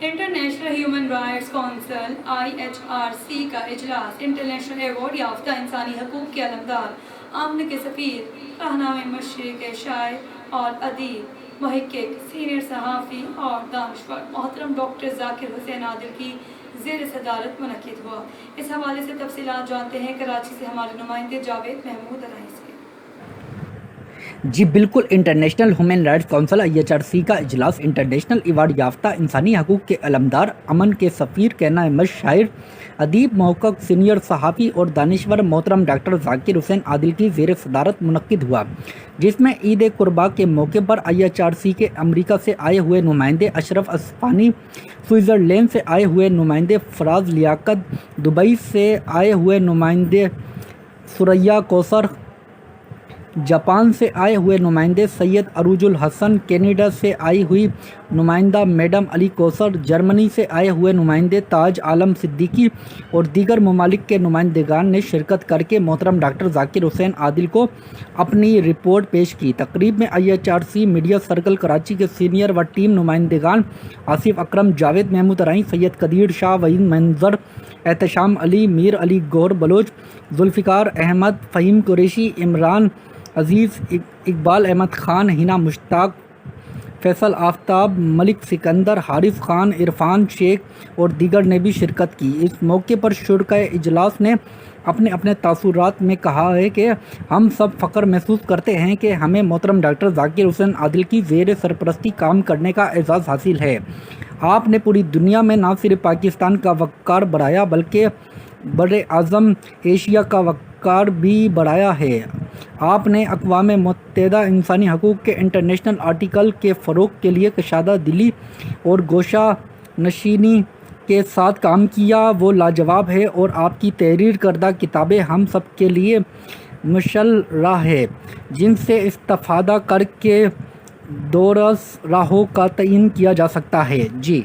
International human rights council IHRC کا اجلاس international award یافتہ انسانی حقوق کے علمدار، امن کے سفیر، راہنامۂ مشرق، شاعر اور ادیب، محقق، سینئر صحافی اور دانشور محترم ڈاکٹر ذاکر حسین عادل کی زیر صدارت منعقد ہوا۔ اس حوالے سے تفصیلات جانتے ہیں کراچی سے ہمارے نمائندے جاوید محمود رئیس سے۔ جی بالکل، international human rights council IHRC کا اجلاس انٹرنیشنل ایوارڈ یافتہ انسانی حقوق کے علمدار، امن کے سفیر، کہنہ شاعر، ادیب، محقق، سینئر صحافی اور دانشور محترم ڈاکٹر ذاکر حسین عادل کی زیر صدارت منعقد ہوا، جس میں عید قرباء کے موقع پر IHRC کے امریکہ سے آئے ہوئے نمائندے اشرف اصفہانی، سوئٹزرلینڈ سے آئے ہوئے نمائندے فراز لیاقت، دبئی سے آئے ہوئے نمائندے ثریا کوثر، جاپان سے آئے ہوئے نمائندے سید عروج الحسن، کینیڈا سے آئی ہوئی نمائندہ میڈم علی کوثر، جرمنی سے آئے ہوئے نمائندے تاج عالم صدیقی اور دیگر ممالک کے نمائندگان نے شرکت کر کے محترم ڈاکٹر ذاکر حسین عادل کو اپنی رپورٹ پیش کی۔ تقریب میں IHRC میڈیا سرکل کراچی کے سینئر و ٹیم نمائندگان آصف اکرم، جاوید محمود رئیس، سید قدیر شاہ، وحید منظر، احتشام علی، میر علی گوہر بلوچ، ذوالفقار احمد، فہیم قریشی، عمران عزیز، اقبال احمد خان، حنا مشتاق، فیصل آفتاب، ملک سکندر، حارث خان، عرفان شیخ اور دیگر نے بھی شرکت کی۔ اس موقع پر شرکائے اجلاس نے اپنے اپنے تاثرات میں کہا ہے کہ ہم سب فخر محسوس کرتے ہیں کہ ہمیں محترم ڈاکٹر ذاکر حسین عادل کی زیر سرپرستی کام کرنے کا اعزاز حاصل ہے۔ آپ نے پوری دنیا میں نہ صرف پاکستان کا وقار بڑھایا بلکہ بر اعظم ایشیا کا وقار بھی بڑھایا ہے۔ آپ نے اقوام متحدہ انسانی حقوق کے انٹرنیشنل آرٹیکل کے فروغ کے لیے کشادہ دلی اور گوشہ نشینی کے ساتھ کام کیا، وہ لاجواب ہے، اور آپ کی تحریر کردہ کتابیں ہم سب کے لیے مشعل راہ ہے جن سے استفادہ کر کے دورس راہوں کا تعین کیا جا سکتا ہے۔ جی